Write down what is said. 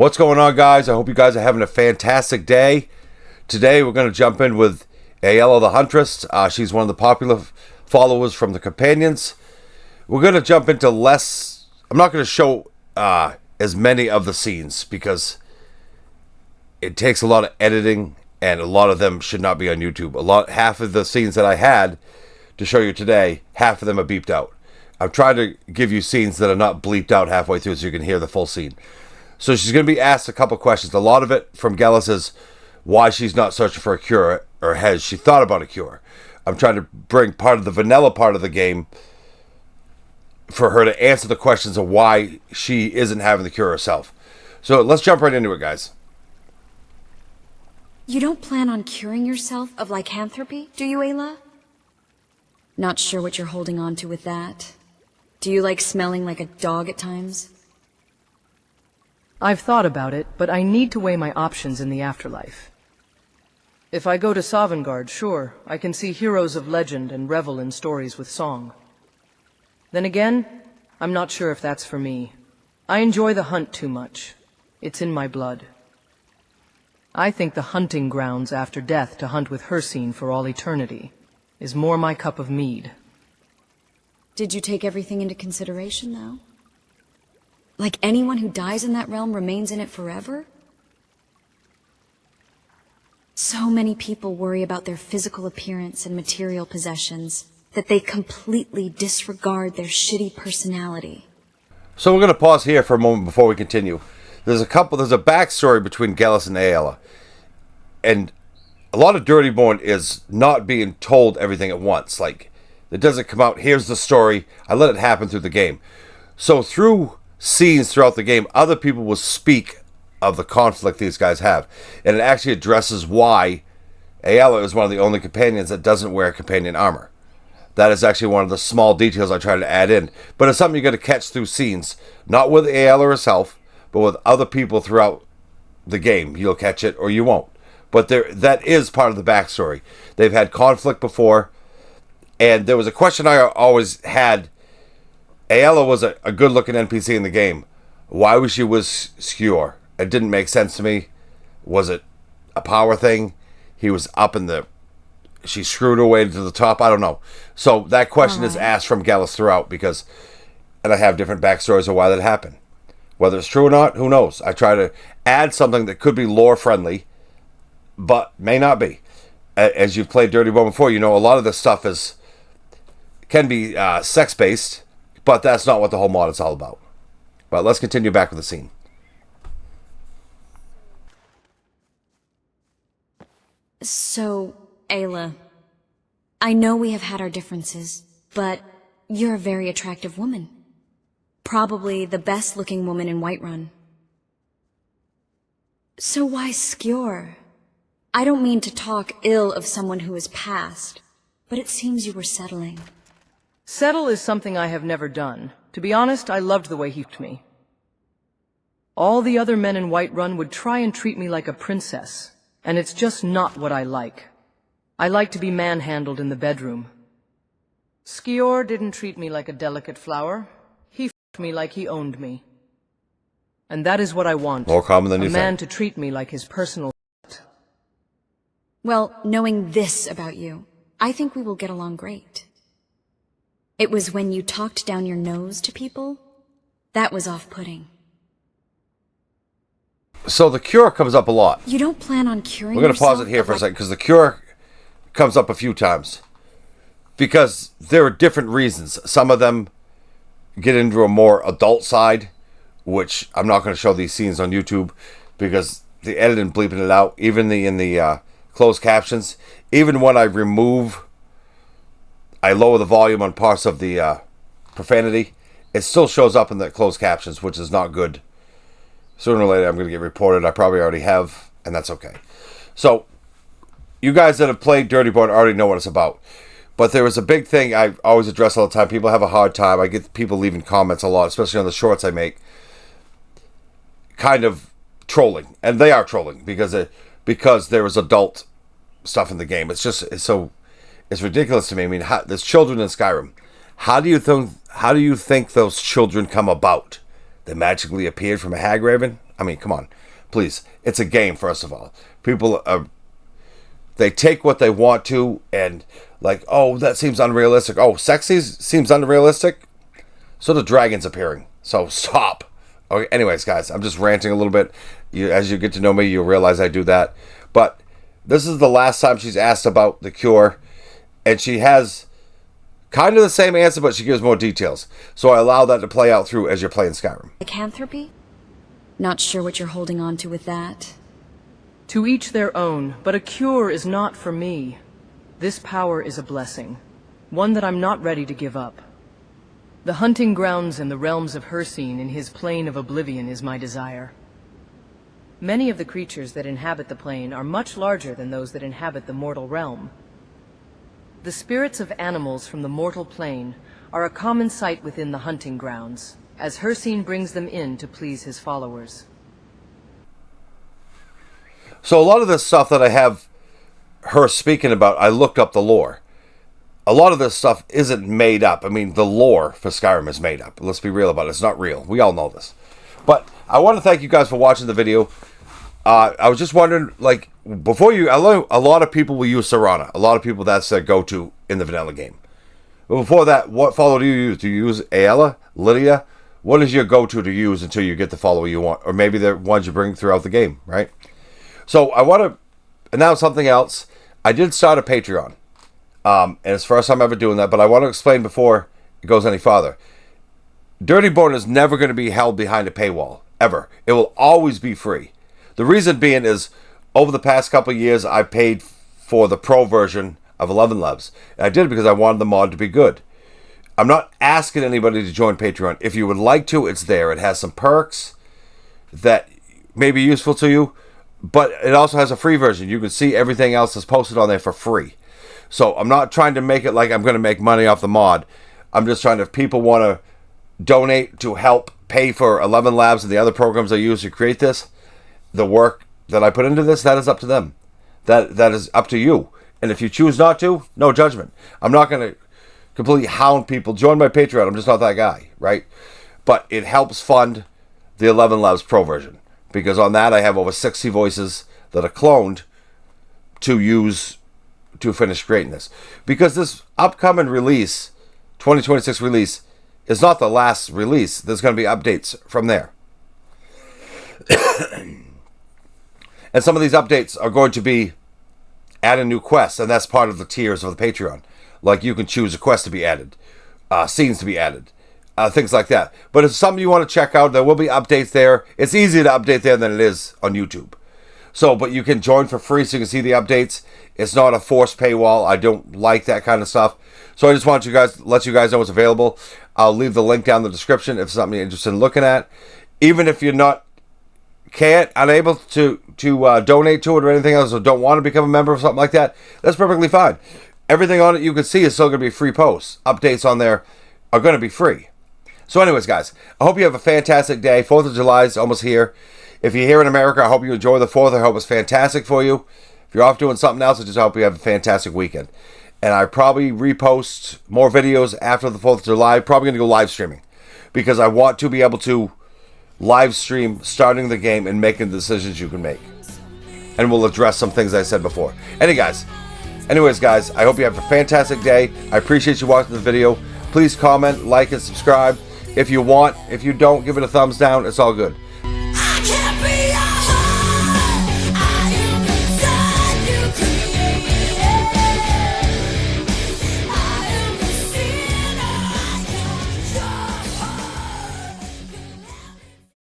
What's going on, guys? I hope you guys are having a fantastic day. Today we're going to jump in with Aela the Huntress. She's one of the popular followers from the companions. We're going to jump into less... I'm not going to show as many of the scenes because it takes a lot of editing and a lot of them should not be on YouTube. Half of the scenes that I had to show you today, half of them are beeped out. I'm trying to give you scenes that are not bleeped out halfway through so you can hear the full scene. So she's going to be asked a couple questions. A lot of it from Gelis is why she's not searching for a cure, or has she thought about a cure. I'm trying to bring part of the vanilla part of the game for her to answer the questions of why she isn't having the cure herself. So let's jump right into it, guys. You don't plan on curing yourself of lycanthropy, do you, Aela? Not sure what you're holding on to with that. Do you like smelling like a dog at times? I've thought about it, but I need to weigh my options in the afterlife. If I go to Sovngarde, sure, I can see heroes of legend and revel in stories with song. Then again, I'm not sure if that's for me. I enjoy the hunt too much. It's in my blood. I think the hunting grounds after death to hunt with Hircine for all eternity is more my cup of mead. Did you take everything into consideration, though? Like anyone who dies in that realm remains in it forever? So many people worry about their physical appearance and material possessions that they completely disregard their shitty personality. So we're going to pause here for a moment before we continue. There's a backstory between Gelis and Aela. And a lot of Dirtyborn is not being told everything at once. Like, it doesn't come out, here's the story, I let it happen through the game. So through scenes throughout the game, other people will speak of the conflict these guys have, and it actually addresses why Aela is one of the only companions that doesn't wear companion armor. That is actually one of the small details I try to add in, but it's something you got to catch through scenes, not with Aela herself, but with other people throughout the game. You'll catch it or you won't, but that is part of the backstory. They've had conflict before, and there was a question I always had. Aela was a good-looking NPC in the game. Why was she with Skyrim? It didn't make sense to me. Was it a power thing? He was up in the... She screwed her way to the top? I don't know. So that question is asked from Gelis throughout because... And I have different backstories of why that happened. Whether it's true or not, who knows? I try to add something that could be lore-friendly, but may not be. As you've played Dirtyborn before, you know a lot of this stuff can be sex-based, but that's not what the whole mod is all about. But let's continue back with the scene. So, Aela, I know we have had our differences, but you're a very attractive woman. Probably the best-looking woman in Whiterun. So why Skyrim? I don't mean to talk ill of someone who has passed, but it seems you were settling. Settle is something I have never done. To be honest, I loved the way he treated me. All the other men in Whiterun would try and treat me like a princess, and it's just not what I like. I like to be manhandled in the bedroom. Skyrim didn't treat me like a delicate flower. He f***ed me like he owned me. And that is what I want. More common than you think. A man to treat me like his personal... Well, knowing this about you, I think we will get along great. It was when you talked down your nose to people that was off-putting. So the cure comes up a lot. You don't plan on curing We're going to pause it yourself here for a second because the cure comes up a few times. Because there are different reasons. Some of them get into a more adult side, which I'm not going to show these scenes on YouTube because the editing bleeping it out, even in the closed captions. Even when I lower the volume on parts of the profanity, it still shows up in the closed captions, which is not good. Sooner or later, I'm going to get reported. I probably already have, and that's okay. So, you guys that have played Dirtyborn already know what it's about. But there was a big thing I always address all the time. People have a hard time. I get people leaving comments a lot, especially on the shorts I make. Kind of trolling. And they are trolling because there was adult stuff in the game. It's ridiculous to me. I mean, there's children in Skyrim. How do you think those children come about? They magically appeared from a hag raven? I mean, come on. Please. It's a game, first of all. People are... They take what they want to and like, oh, that seems unrealistic. Oh, sexy seems unrealistic. So the dragon's appearing. So stop. Okay. Anyways, guys, I'm just ranting a little bit. As you get to know me, you'll realize I do that. But this is the last time she's asked about the cure. And she has kind of the same answer, but she gives more details. So I allow that to play out through as you're playing Skyrim. Lycanthropy? Not sure what you're holding on to with that. To each their own, but a cure is not for me. This power is a blessing, one that I'm not ready to give up. The hunting grounds and the realms of Hircine in his plane of oblivion is my desire. Many of the creatures that inhabit the plane are much larger than those that inhabit the mortal realm. The spirits of animals from the mortal plane are a common sight within the hunting grounds, as Hircine brings them in to please his followers. So a lot of this stuff that I have her speaking about, I looked up the lore. A lot of this stuff isn't made up. I mean, the lore for Skyrim is made up. Let's be real about it. It's not real. We all know this. But I want to thank you guys for watching the video. I was just wondering, like, before you... a lot of people will use Serana. A lot of people, that's their go-to in the vanilla game. But before that, what follow do you use? Do you use Aela? Lydia? What is your go-to to use until you get the follower you want? Or maybe the ones you bring throughout the game, right? So I want to announce something else. I did start a Patreon. And it's the first time ever doing that. But I want to explain before it goes any farther. Dirty Born is never going to be held behind a paywall. Ever. It will always be free. The reason being is, over the past couple of years, I paid for the pro version of 11 Labs. And I did it because I wanted the mod to be good. I'm not asking anybody to join Patreon. If you would like to, it's there. It has some perks that may be useful to you. But it also has a free version. You can see everything else that's posted on there for free. So I'm not trying to make it like I'm going to make money off the mod. I'm just trying to, if people want to donate to help pay for 11 Labs and the other programs I use to create this, the work that I put into this, that is up to them. That is up to you. And if you choose not to, no judgment. I'm not going to completely hound people. Join my Patreon. I'm just not that guy, right? But it helps fund the 11 Labs Pro version. Because on that, I have over 60 voices that are cloned to use to finish creating this. Because this upcoming release, 2026 release, is not the last release. There's going to be updates from there. And some of these updates are going to be adding new quests. And that's part of the tiers of the Patreon. Like you can choose a quest to be added. Scenes to be added. Things like that. But if it's something you want to check out, there will be updates there. It's easier to update there than it is on YouTube. So, but you can join for free so you can see the updates. It's not a forced paywall. I don't like that kind of stuff. So I just want you guys, let you guys know it's available. I'll leave the link down in the description if it's something you're interested in looking at. Even if you're not, unable to donate to it or anything else, or don't want to become a member or something like that, that's perfectly fine. Everything on it you can see is still going to be free posts. Updates on there are going to be free. So anyways, guys, I hope you have a fantastic day. 4th of July is almost here. If you're here in America, I hope you enjoy the 4th. I hope it's fantastic for you. If you're off doing something else, I just hope you have a fantastic weekend. And I probably repost more videos after the 4th of July. Probably going to go live streaming. Because I want to be able to live stream starting the game and making the decisions you can make. And we'll address some things I said before. Anyways, guys, I hope you have a fantastic day. I appreciate you watching the video. Please comment, like, and subscribe. If you want, if you don't, give it a thumbs down. It's all good.